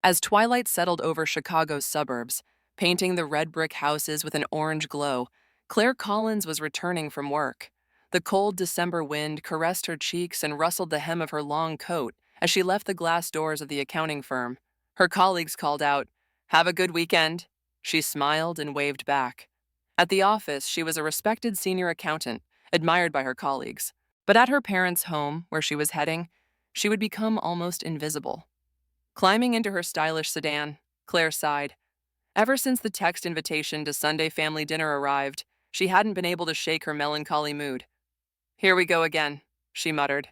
As twilight settled over Chicago's suburbs, painting the red brick houses with an orange glow, Claire Collins was returning from work. The cold December wind caressed her cheeks and rustled the hem of her long coat as she left the glass doors of the accounting firm. Her colleagues called out, "Have a good weekend." She smiled and waved back. At the office, she was a respected senior accountant, admired by her colleagues. But at her parents' home, where she was heading, she would become almost invisible. Climbing into her stylish sedan, Claire sighed. Ever since the text invitation to Sunday family dinner arrived, she hadn't been able to shake her melancholy mood. "Here we go again," she muttered.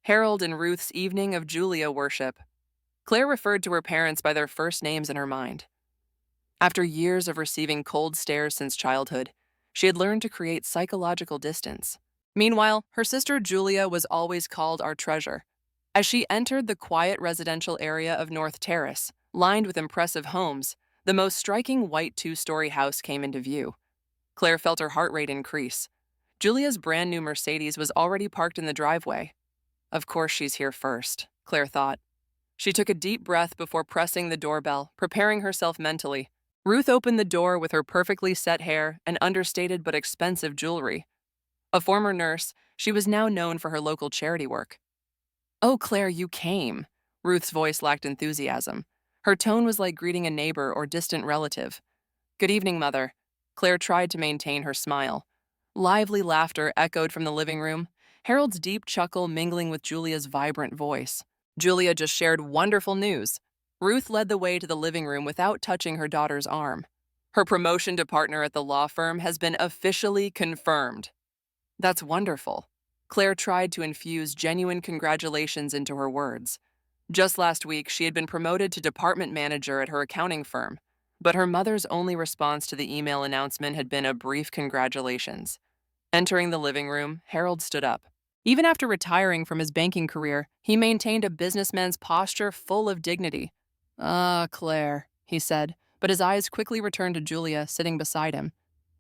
Harold and Ruth's evening of Julia worship. Claire referred to her parents by their first names in her mind. After years of receiving cold stares since childhood, she had learned to create psychological distance. Meanwhile, her sister Julia was always called our treasure. As she entered the quiet residential area of North Terrace, lined with impressive homes, the most striking white two-story house came into view. Claire felt her heart rate increase. Julia's brand new Mercedes was already parked in the driveway. Of course she's here first, Claire thought. She took a deep breath before pressing the doorbell, preparing herself mentally. Ruth opened the door with her perfectly set hair and understated but expensive jewelry. A former nurse, she was now known for her local charity work. "Oh, Claire, you came." Ruth's voice lacked enthusiasm. Her tone was like greeting a neighbor or distant relative. "Good evening, Mother." Claire tried to maintain her smile. Lively laughter echoed from the living room, Harold's deep chuckle mingling with Julia's vibrant voice. Julia just shared wonderful news. Ruth led the way to the living room without touching her daughter's arm. "Her promotion to partner at the law firm has been officially confirmed." "That's wonderful." Claire tried to infuse genuine congratulations into her words. Just last week, she had been promoted to department manager at her accounting firm, but her mother's only response to the email announcement had been a brief congratulations. Entering the living room, Harold stood up. Even after retiring from his banking career, he maintained a businessman's posture full of dignity. "Ah, Claire," he said, but his eyes quickly returned to Julia, sitting beside him.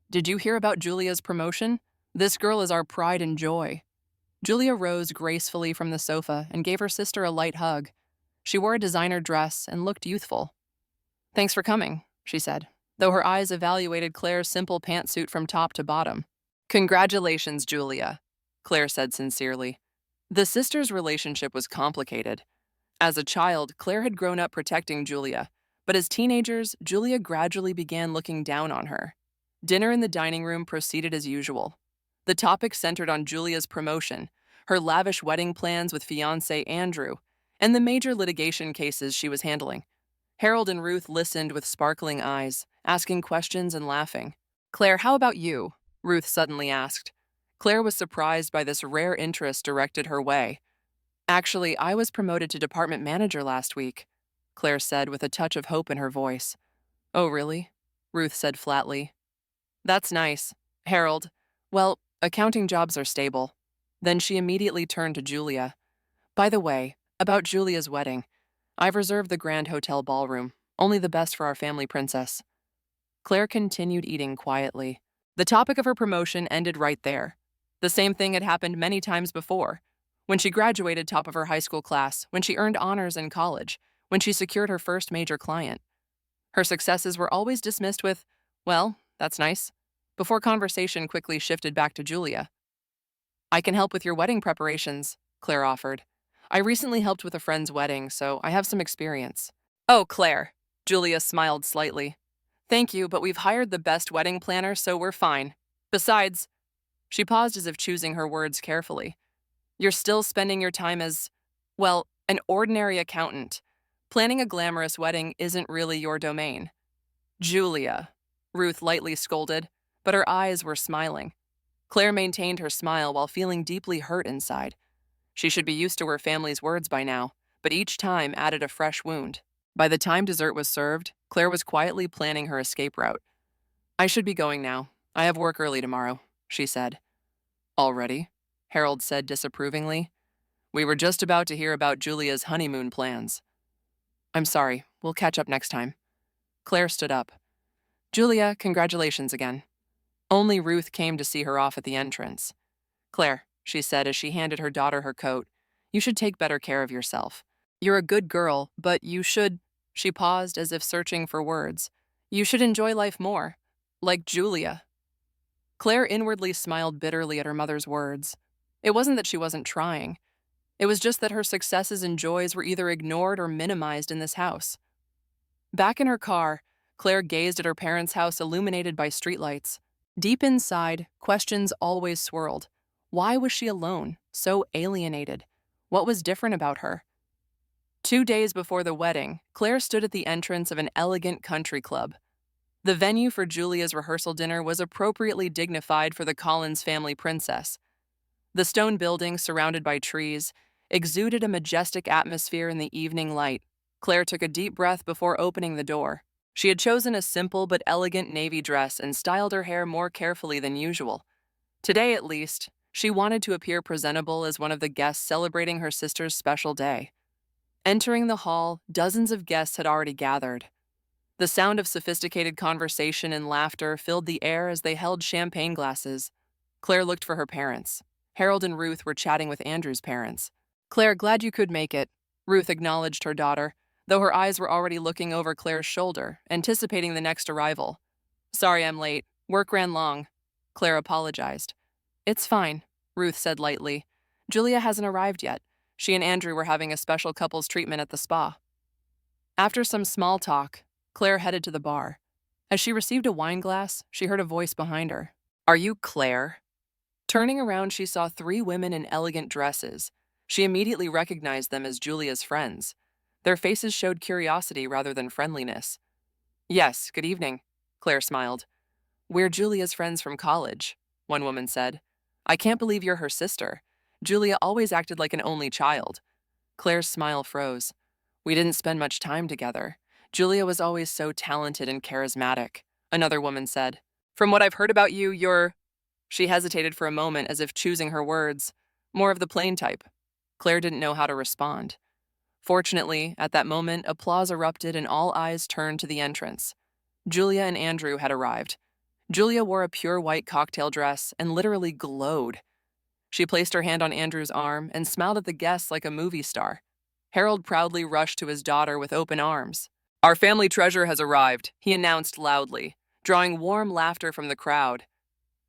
"Did you hear about Julia's promotion? This girl is our pride and joy." Julia rose gracefully from the sofa and gave her sister a light hug. She wore a designer dress and looked youthful. "Thanks for coming," she said, though her eyes evaluated Claire's simple pantsuit from top to bottom. "Congratulations, Julia," Claire said sincerely. The sisters' relationship was complicated. As a child, Claire had grown up protecting Julia, but as teenagers, Julia gradually began looking down on her. Dinner in the dining room proceeded as usual. The topic centered on Julia's promotion, her lavish wedding plans with fiancé Andrew, and the major litigation cases she was handling. Harold and Ruth listened with sparkling eyes, asking questions and laughing. "Claire, how about you?" Ruth suddenly asked. Claire was surprised by this rare interest directed her way. "Actually, I was promoted to department manager last week," Claire said with a touch of hope in her voice. "Oh, really?" Ruth said flatly. "That's nice. Harold, well, accounting jobs are stable." Then she immediately turned to Julia. "By the way, about Julia's wedding, I've reserved the Grand Hotel ballroom, only the best for our family princess." Claire continued eating quietly. The topic of her promotion ended right there. The same thing had happened many times before. When she graduated top of her high school class, when she earned honors in college, when she secured her first major client. Her successes were always dismissed with, "Well, that's nice," before conversation quickly shifted back to Julia. "I can help with your wedding preparations," Claire offered. "I recently helped with a friend's wedding, so I have some experience." "Oh, Claire," Julia smiled slightly. "Thank you, but we've hired the best wedding planner, so we're fine. Besides," she paused as if choosing her words carefully, "you're still spending your time as, well, an ordinary accountant. Planning a glamorous wedding isn't really your domain." "Julia," Ruth lightly scolded, but her eyes were smiling. Claire maintained her smile while feeling deeply hurt inside. She should be used to her family's words by now, but each time added a fresh wound. By the time dessert was served, Claire was quietly planning her escape route. "I should be going now. I have work early tomorrow," she said. "Already?" Harold said disapprovingly. "We were just about to hear about Julia's honeymoon plans." "I'm sorry. We'll catch up next time." Claire stood up. "Julia, congratulations again." Only Ruth came to see her off at the entrance. "Claire," she said as she handed her daughter her coat, "you should take better care of yourself. You're a good girl, but you should—" She paused as if searching for words. You should enjoy life more. Like Julia. Claire inwardly smiled bitterly at her mother's words. It wasn't that she wasn't trying. It was just that her successes and joys were either ignored or minimized in this house. Back in her car, Claire gazed at her parents' house illuminated by streetlights. Deep inside, questions always swirled. Why was she alone, so alienated? What was different about her? 2 days before the wedding, Claire stood at the entrance of an elegant country club. The venue for Julia's rehearsal dinner was appropriately dignified for the Collins family princess. The stone building, surrounded by trees, exuded a majestic atmosphere in the evening light. Claire took a deep breath before opening the door. She had chosen a simple but elegant navy dress and styled her hair more carefully than usual. Today, at least, she wanted to appear presentable as one of the guests celebrating her sister's special day. Entering the hall, dozens of guests had already gathered. The sound of sophisticated conversation and laughter filled the air as they held champagne glasses. Claire looked for her parents. Harold and Ruth were chatting with Andrew's parents. Claire, glad you could make it, Ruth acknowledged her daughter, though her eyes were already looking over Claire's shoulder, anticipating the next arrival. Sorry I'm late. Work ran long. Claire apologized. It's fine, Ruth said lightly. Julia hasn't arrived yet. She and Andrew were having a special couples treatment at the spa. After some small talk, Claire headed to the bar. As she received a wine glass, she heard a voice behind her. Are you Claire? Turning around, she saw 3 women in elegant dresses. She immediately recognized them as Julia's friends. Their faces showed curiosity rather than friendliness. Yes, good evening, Claire smiled. We're Julia's friends from college, one woman said. I can't believe you're her sister. Julia always acted like an only child. Claire's smile froze. We didn't spend much time together. Julia was always so talented and charismatic, another woman said. From what I've heard about you, you're... She hesitated for a moment as if choosing her words. More of the plain type. Claire didn't know how to respond. Fortunately, at that moment, applause erupted and all eyes turned to the entrance. Julia and Andrew had arrived. Julia wore a pure white cocktail dress and literally glowed. She placed her hand on Andrew's arm and smiled at the guests like a movie star. Harold proudly rushed to his daughter with open arms. Our family treasure has arrived, he announced loudly, drawing warm laughter from the crowd.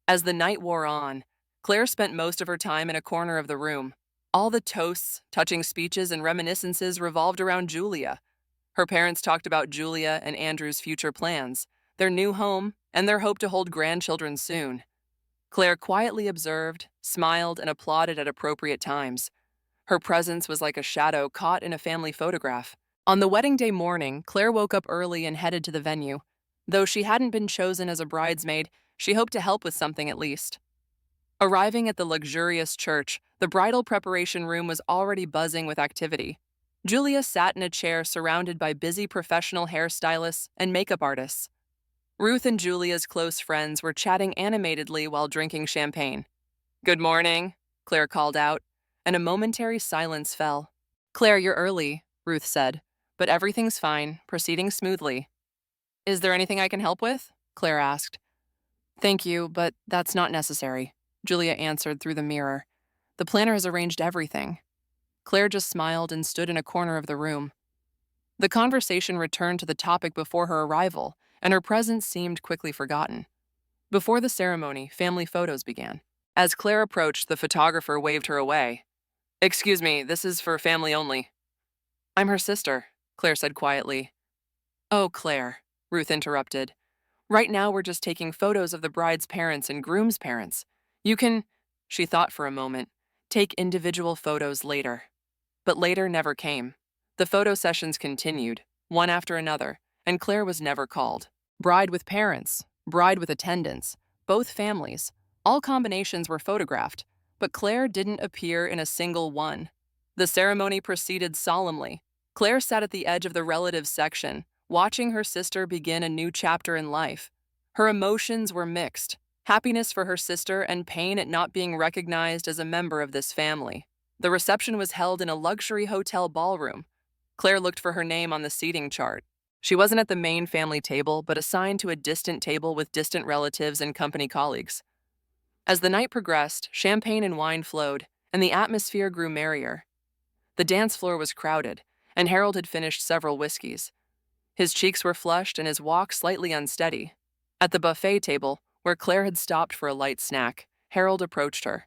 As the night wore on, Claire spent most of her time in a corner of the room. All the toasts, touching speeches, and reminiscences revolved around Julia. Her parents talked about Julia and Andrew's future plans, their new home, and their hope to hold grandchildren soon. Claire quietly observed, smiled, and applauded at appropriate times. Her presence was like a shadow caught in a family photograph. On the wedding day morning, Claire woke up early and headed to the venue. Though she hadn't been chosen as a bridesmaid, she hoped to help with something at least. Arriving at the luxurious church, the bridal preparation room was already buzzing with activity. Julia sat in a chair surrounded by busy professional hairstylists and makeup artists. Ruth and Julia's close friends were chatting animatedly while drinking champagne. Good morning, Claire called out, and a momentary silence fell. Claire, you're early, Ruth said, but everything's fine, proceeding smoothly. Is there anything I can help with? Claire asked. Thank you, but that's not necessary, Julia answered through the mirror. The planner has arranged everything. Claire just smiled and stood in a corner of the room. The conversation returned to the topic before her arrival, and her presence seemed quickly forgotten. Before the ceremony, family photos began. As Claire approached, the photographer waved her away. Excuse me, this is for family only. I'm her sister, Claire said quietly. Oh, Claire, Ruth interrupted. Right now we're just taking photos of the bride's parents and groom's parents. You can, she thought for a moment, take individual photos later. But later never came. The photo sessions continued, one after another, and Claire was never called. Bride with parents, bride with attendants, both families. All combinations were photographed, but Claire didn't appear in a single one. The ceremony proceeded solemnly. Claire sat at the edge of the relatives section, watching her sister begin a new chapter in life. Her emotions were mixed, happiness for her sister and pain at not being recognized as a member of this family. The reception was held in a luxury hotel ballroom. Claire looked for her name on the seating chart. She wasn't at the main family table, but assigned to a distant table with distant relatives and company colleagues. As the night progressed, champagne and wine flowed, and the atmosphere grew merrier. The dance floor was crowded, and Harold had finished several whiskeys. His cheeks were flushed and his walk slightly unsteady. At the buffet table, where Claire had stopped for a light snack, Harold approached her.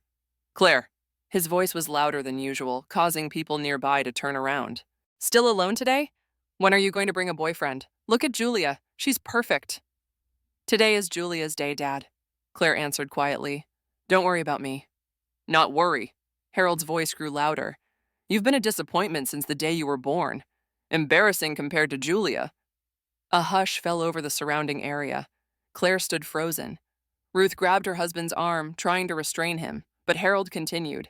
Claire. His voice was louder than usual, causing people nearby to turn around. Still alone today? When are you going to bring a boyfriend? Look at Julia. She's perfect. Today is Julia's day, Dad, Claire answered quietly. Don't worry about me. Not worry. Harold's voice grew louder. You've been a disappointment since the day you were born. Embarrassing compared to Julia. A hush fell over the surrounding area. Claire stood frozen. Ruth grabbed her husband's arm, trying to restrain him, but Harold continued.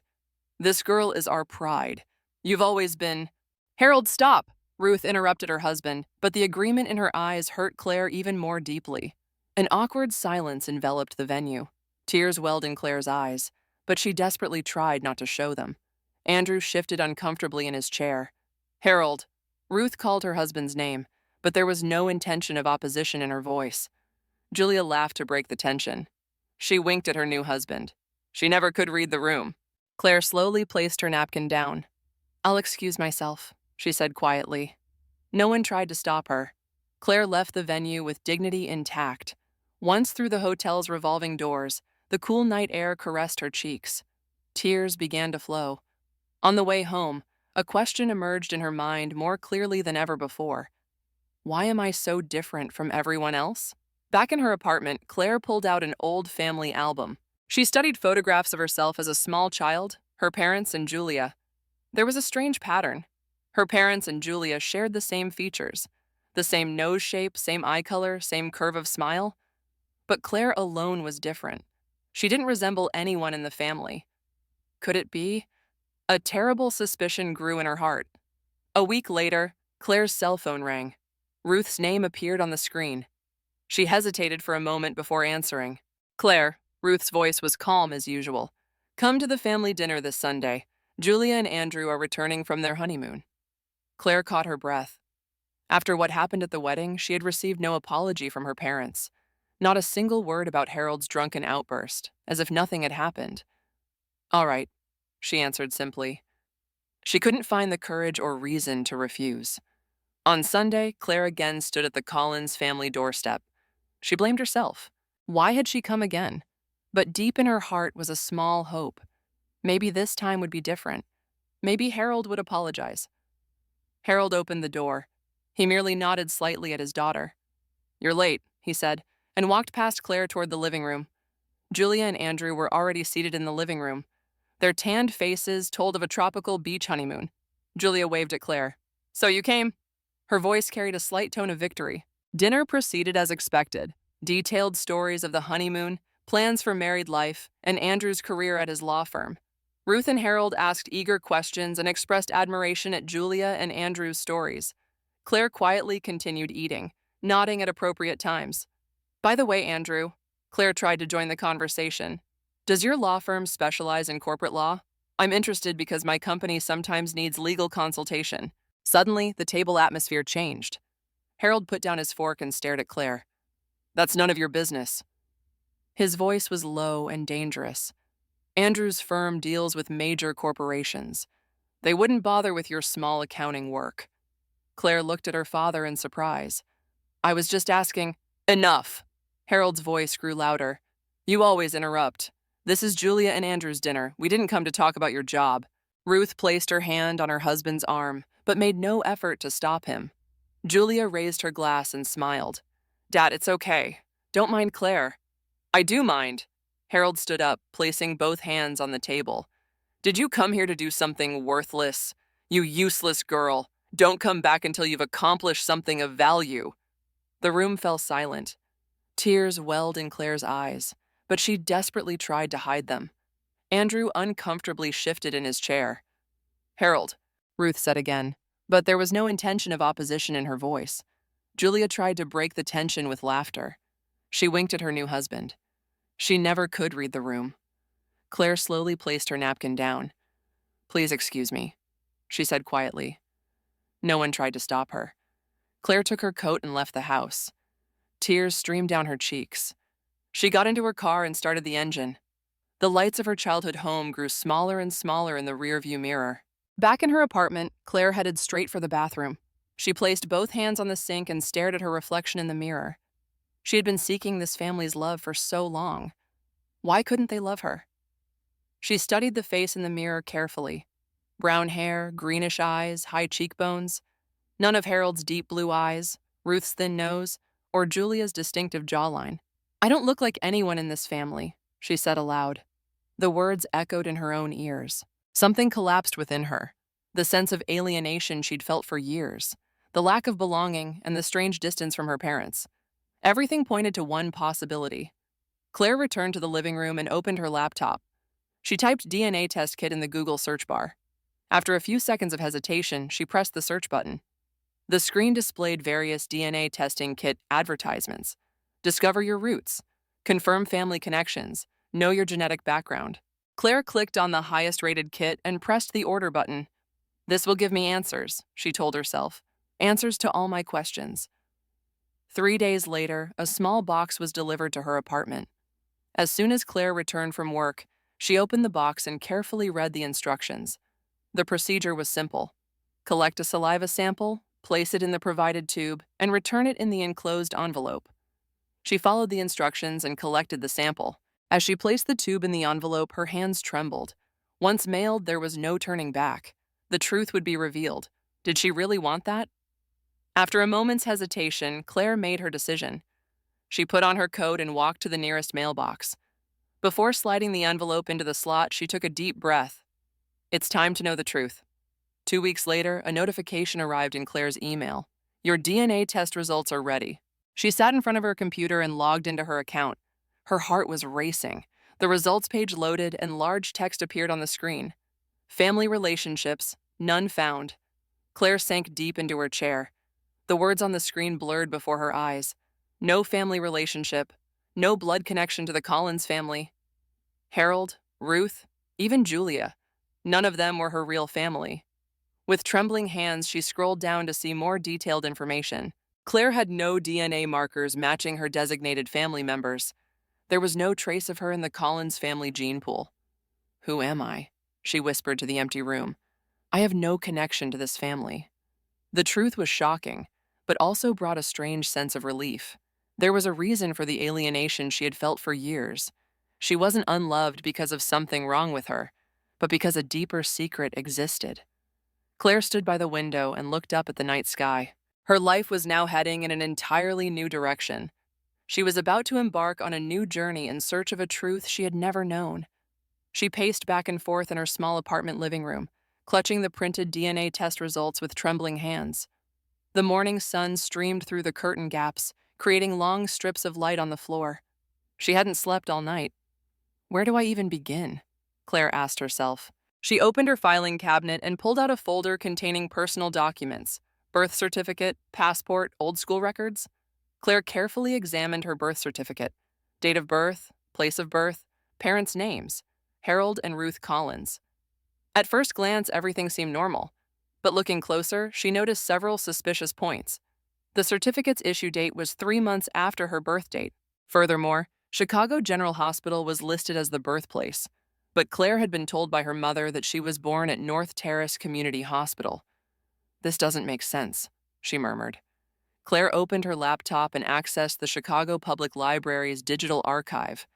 This girl is our pride. You've always been... Harold, stop! Ruth interrupted her husband, but the agreement in her eyes hurt Claire even more deeply. An awkward silence enveloped the venue. Tears welled in Claire's eyes, but she desperately tried not to show them. Andrew shifted uncomfortably in his chair. Harold. Ruth called her husband's name, but there was no intention of opposition in her voice. Julia laughed to break the tension. She winked at her new husband. She never could read the room. Claire slowly placed her napkin down. I'll excuse myself, she said quietly. No one tried to stop her. Claire left the venue with dignity intact. Once through the hotel's revolving doors, the cool night air caressed her cheeks. Tears began to flow. On the way home, a question emerged in her mind more clearly than ever before. Why am I so different from everyone else? Back in her apartment, Claire pulled out an old family album. She studied photographs of herself as a small child, her parents, and Julia. There was a strange pattern. Her parents and Julia shared the same features. The same nose shape, same eye color, same curve of smile. But Claire alone was different. She didn't resemble anyone in the family. Could it be? A terrible suspicion grew in her heart. A week later, Claire's cell phone rang. Ruth's name appeared on the screen. She hesitated for a moment before answering. Claire, Ruth's voice was calm as usual. Come to the family dinner this Sunday. Julia and Andrew are returning from their honeymoon. Claire caught her breath. After what happened at the wedding, she had received no apology from her parents. Not a single word about Harold's drunken outburst, as if nothing had happened. All right, she answered simply. She couldn't find the courage or reason to refuse. On Sunday, Claire again stood at the Collins family doorstep. She blamed herself. Why had she come again? But deep in her heart was a small hope. Maybe this time would be different. Maybe Harold would apologize. Harold opened the door. He merely nodded slightly at his daughter. You're late, he said, and walked past Claire toward the living room. Julia and Andrew were already seated in the living room. Their tanned faces told of a tropical beach honeymoon. Julia waved at Claire. So you came? Her voice carried a slight tone of victory. Dinner proceeded as expected. Detailed stories of the honeymoon, plans for married life, and Andrew's career at his law firm. Ruth and Harold asked eager questions and expressed admiration at Julia and Andrew's stories. Claire quietly continued eating, nodding at appropriate times. By the way, Andrew, Claire tried to join the conversation. Does your law firm specialize in corporate law? I'm interested because my company sometimes needs legal consultation. Suddenly, the table atmosphere changed. Harold put down his fork and stared at Claire. That's none of your business. His voice was low and dangerous. Andrew's firm deals with major corporations. They wouldn't bother with your small accounting work. Claire looked at her father in surprise. I was just asking. Enough! Harold's voice grew louder. You always interrupt. This is Julia and Andrew's dinner. We didn't come to talk about your job. Ruth placed her hand on her husband's arm, but made no effort to stop him. Julia raised her glass and smiled. Dad, it's okay. Don't mind Claire. I do mind. Harold stood up, placing both hands on the table. Did you come here to do something worthless? You useless girl. Don't come back until you've accomplished something of value. The room fell silent. Tears welled in Claire's eyes, but she desperately tried to hide them. Andrew uncomfortably shifted in his chair. Harold, Ruth said again, but there was no intention of opposition in her voice. Julia tried to break the tension with laughter. She winked at her new husband. She never could read the room. Claire slowly placed her napkin down. Please excuse me, she said quietly. No one tried to stop her. Claire took her coat and left the house. Tears streamed down her cheeks. She got into her car and started the engine. The lights of her childhood home grew smaller and smaller in the rearview mirror. Back in her apartment, Claire headed straight for the bathroom. She placed both hands on the sink and stared at her reflection in the mirror. She had been seeking this family's love for so long. Why couldn't they love her? She studied the face in the mirror carefully. Brown hair, greenish eyes, high cheekbones. None of Harold's deep blue eyes, Ruth's thin nose, or Julia's distinctive jawline. "I don't look like anyone in this family," she said aloud. The words echoed in her own ears. Something collapsed within her. The sense of alienation she'd felt for years, the lack of belonging, and the strange distance from her parents. Everything pointed to one possibility. Claire returned to the living room and opened her laptop. She typed DNA test kit in the Google search bar. After a few seconds of hesitation, she pressed the search button. The screen displayed various DNA testing kit advertisements. Discover your roots. Confirm family connections. Know your genetic background. Claire clicked on the highest-rated kit and pressed the order button. "This will give me answers," she told herself. "Answers to all my questions." 3 days later, a small box was delivered to her apartment. As soon as Claire returned from work, she opened the box and carefully read the instructions. The procedure was simple. Collect a saliva sample, place it in the provided tube, and return it in the enclosed envelope. She followed the instructions and collected the sample. As she placed the tube in the envelope, her hands trembled. Once mailed, there was no turning back. The truth would be revealed. Did she really want that? After a moment's hesitation, Claire made her decision. She put on her coat and walked to the nearest mailbox. Before sliding the envelope into the slot, she took a deep breath. It's time to know the truth. 2 weeks later, a notification arrived in Claire's email. "Your DNA test results are ready." She sat in front of her computer and logged into her account. Her heart was racing. The results page loaded and large text appeared on the screen. "Family relationships, none found." Claire sank deep into her chair. The words on the screen blurred before her eyes. No family relationship. No blood connection to the Collins family. Harold, Ruth, even Julia. None of them were her real family. With trembling hands, she scrolled down to see more detailed information. Claire had no DNA markers matching her designated family members. There was no trace of her in the Collins family gene pool. "Who am I?" she whispered to the empty room. "I have no connection to this family." The truth was shocking, but also brought a strange sense of relief. There was a reason for the alienation she had felt for years. She wasn't unloved because of something wrong with her, but because a deeper secret existed. Claire stood by the window and looked up at the night sky. Her life was now heading in an entirely new direction. She was about to embark on a new journey in search of a truth she had never known. She paced back and forth in her small apartment living room, clutching the printed DNA test results with trembling hands. The morning sun streamed through the curtain gaps, creating long strips of light on the floor. She hadn't slept all night. "Where do I even begin?" Claire asked herself. She opened her filing cabinet and pulled out a folder containing personal documents, birth certificate, passport, old school records. Claire carefully examined her birth certificate, date of birth, place of birth, parents' names, Harold and Ruth Collins. At first glance, everything seemed normal, but looking closer, she noticed several suspicious points. The certificate's issue date was 3 months after her birth date. Furthermore, Chicago General Hospital was listed as the birthplace, but Claire had been told by her mother that she was born at North Terrace Community Hospital. "This doesn't make sense," she murmured. Claire opened her laptop and accessed the Chicago Public Library's digital archive.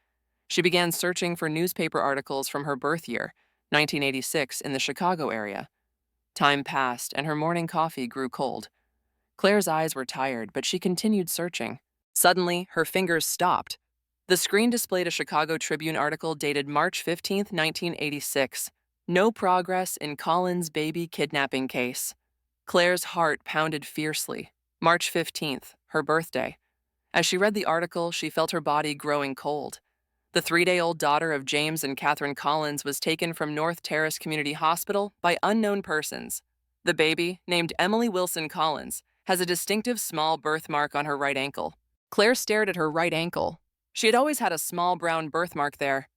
She began searching for newspaper articles from her birth year, 1986, in the Chicago area. Time passed, and her morning coffee grew cold. Claire's eyes were tired, but she continued searching. Suddenly, her fingers stopped. The screen displayed a Chicago Tribune article dated March 15, 1986. "No progress in Collins' baby kidnapping case." Claire's heart pounded fiercely. March 15th, her birthday. As she read the article, she felt her body growing cold. The 3-day-old daughter of James and Catherine Collins was taken from North Terrace Community Hospital by unknown persons. The baby, named Emily Wilson Collins, has a distinctive small birthmark on her right ankle. Claire stared at her right ankle. She had always had a small brown birthmark there.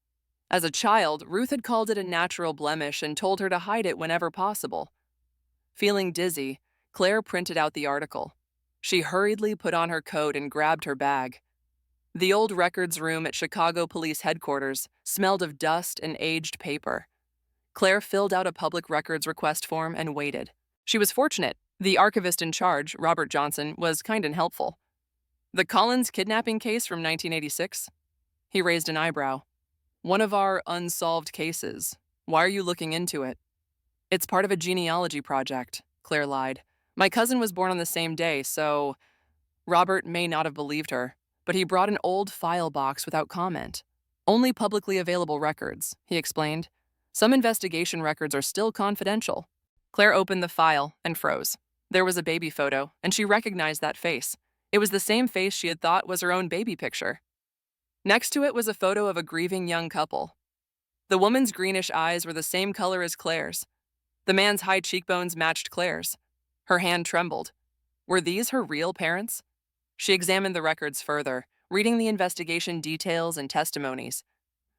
As a child, Ruth had called it a natural blemish and told her to hide it whenever possible. Feeling dizzy, Claire printed out the article. She hurriedly put on her coat and grabbed her bag. The old records room at Chicago Police Headquarters smelled of dust and aged paper. Claire filled out a public records request form and waited. She was fortunate. The archivist in charge, Robert Johnson, was kind and helpful. The Collins kidnapping case from 1986? He raised an eyebrow. One of our unsolved cases. Why are you looking into it? It's part of a genealogy project, Claire lied. My cousin was born on the same day, so Robert may not have believed her, but he brought an old file box without comment. Only publicly available records, he explained. Some investigation records are still confidential. Claire opened the file and froze. There was a baby photo, and she recognized that face. It was the same face she had thought was her own baby picture. Next to it was a photo of a grieving young couple. The woman's greenish eyes were the same color as Claire's. The man's high cheekbones matched Claire's. Her hand trembled. Were these her real parents? She examined the records further, reading the investigation details and testimonies.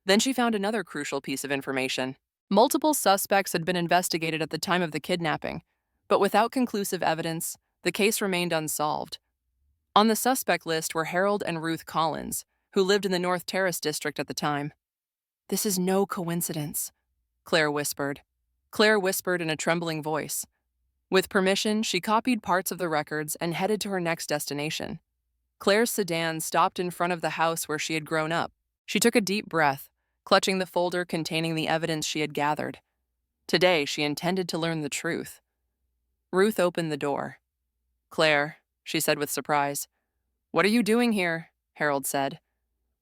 Then she found another crucial piece of information. Multiple suspects had been investigated at the time of the kidnapping, but without conclusive evidence, the case remained unsolved. On the suspect list were Harold and Ruth Collins, who lived in the North Terrace district at the time. "This is no coincidence," Claire whispered. Claire whispered in a trembling voice. With permission, she copied parts of the records and headed to her next destination. Claire's sedan stopped in front of the house where she had grown up. She took a deep breath, clutching the folder containing the evidence she had gathered. Today, she intended to learn the truth. Ruth opened the door. "Claire," she said with surprise. "What are you doing here?" Harold said.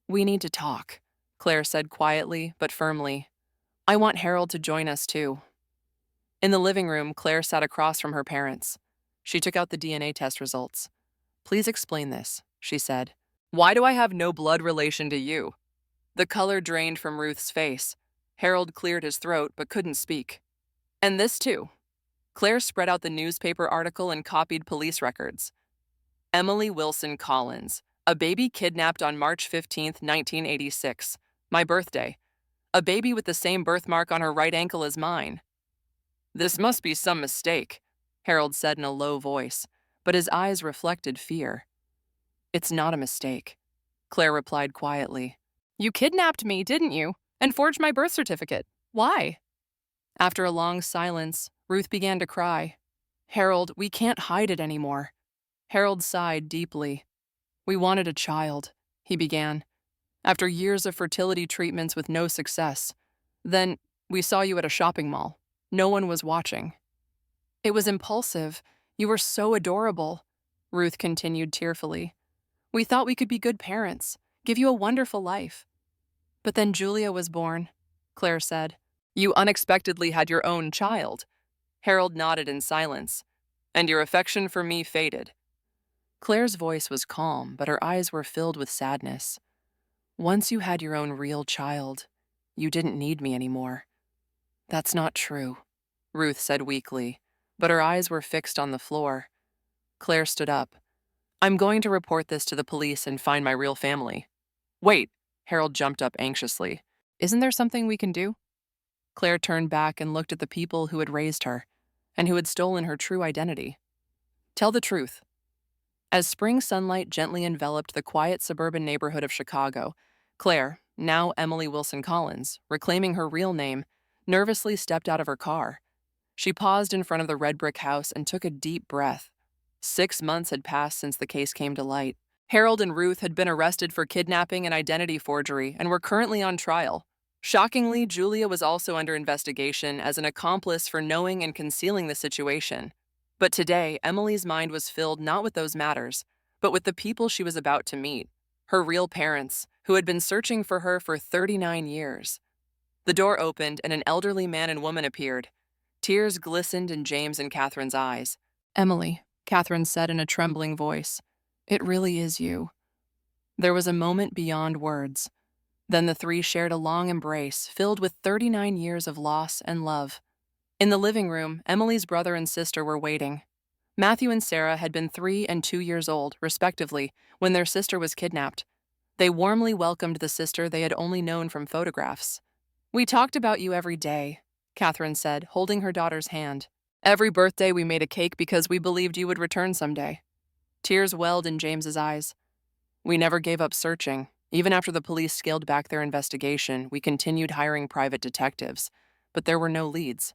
"We need to talk," Claire said quietly but firmly. "I want Harold to join us too." In the living room, Claire sat across from her parents. She took out the DNA test results. "Please explain this," she said. "Why do I have no blood relation to you?" The color drained from Ruth's face. Harold cleared his throat but couldn't speak. "And this too." Claire spread out the newspaper article and copied police records. Emily Wilson Collins, a baby kidnapped on March 15, 1986, my birthday. A baby with the same birthmark on her right ankle as mine. "This must be some mistake," Harold said in a low voice, but his eyes reflected fear. "It's not a mistake," Claire replied quietly. "You kidnapped me, didn't you? And forged my birth certificate. Why?" After a long silence, Ruth began to cry. "Harold, we can't hide it anymore." Harold sighed deeply. "We wanted a child," he began, "after years of fertility treatments with no success. Then we saw you at a shopping mall. No one was watching." "It was impulsive. You were so adorable," Ruth continued tearfully. "We thought we could be good parents, give you a wonderful life." "But then Julia was born," Claire said. "You unexpectedly had your own child." Harold nodded in silence. "And your affection for me faded." Claire's voice was calm, but her eyes were filled with sadness. "Once you had your own real child, you didn't need me anymore." "That's not true," Ruth said weakly, but her eyes were fixed on the floor. Claire stood up. "I'm going to report this to the police and find my real family." "Wait," Harold jumped up anxiously. "Isn't there something we can do?" Claire turned back and looked at the people who had raised her, and who had stolen her true identity. "Tell the truth." As spring sunlight gently enveloped the quiet suburban neighborhood of Chicago, Claire, now Emily Wilson Collins, reclaiming her real name, nervously stepped out of her car. She paused in front of the red brick house and took a deep breath. 6 months had passed since the case came to light. Harold and Ruth had been arrested for kidnapping and identity forgery and were currently on trial. Shockingly, Julia was also under investigation as an accomplice for knowing and concealing the situation. But today, Emily's mind was filled not with those matters, but with the people she was about to meet, her real parents, who had been searching for her for 39 years. The door opened and an elderly man and woman appeared. Tears glistened in James and Catherine's eyes. "Emily," Catherine said in a trembling voice, "it really is you." There was a moment beyond words. Then the three shared a long embrace filled with 39 years of loss and love. In the living room, Emily's brother and sister were waiting. Matthew and Sarah had been 3 and 2 years old, respectively, when their sister was kidnapped. They warmly welcomed the sister they had only known from photographs. "We talked about you every day," Catherine said, holding her daughter's hand. "Every birthday we made a cake because we believed you would return someday." Tears welled in James's eyes. "We never gave up searching. Even after the police scaled back their investigation, we continued hiring private detectives, but there were no leads."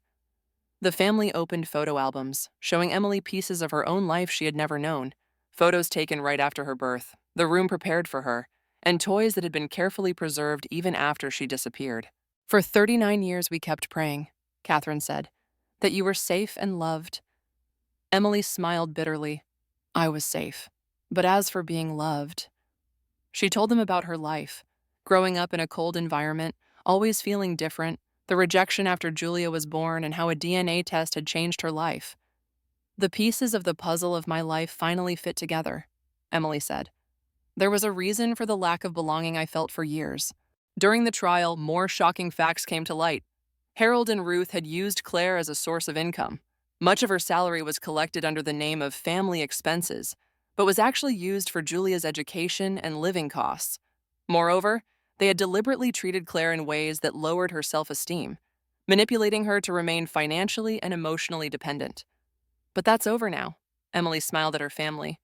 The family opened photo albums, showing Emily pieces of her own life she had never known, photos taken right after her birth, the room prepared for her, and toys that had been carefully preserved even after she disappeared. For 39 years we kept praying, Catherine said, that you were safe and loved. Emily smiled bitterly. I was safe. But as for being loved, she told them about her life, growing up in a cold environment, always feeling different, the rejection after Julia was born, and how a DNA test had changed her life. The pieces of the puzzle of my life finally fit together, Emily said. There was a reason for the lack of belonging I felt for years. During the trial, more shocking facts came to light. Harold and Ruth had used Claire as a source of income. Much of her salary was collected under the name of family expenses, but was actually used for Julia's education and living costs. Moreover, they had deliberately treated Claire in ways that lowered her self-esteem, manipulating her to remain financially and emotionally dependent. But that's over now, Emily smiled at her family.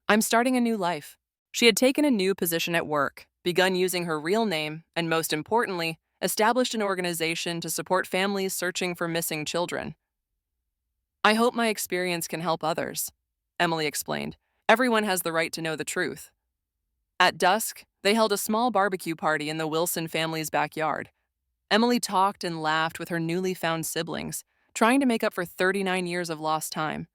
I'm starting a new life. She had taken a new position at work, begun using her real name, and most importantly, established an organization to support families searching for missing children. I hope my experience can help others, Emily explained. Everyone has the right to know the truth. At dusk, they held a small barbecue party in the Wilson family's backyard. Emily talked and laughed with her newly found siblings, trying to make up for 39 years of lost time.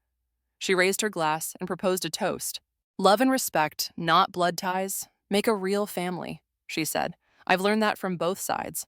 She raised her glass and proposed a toast. Love and respect, not blood ties, make a real family, she said. I've learned that from both sides.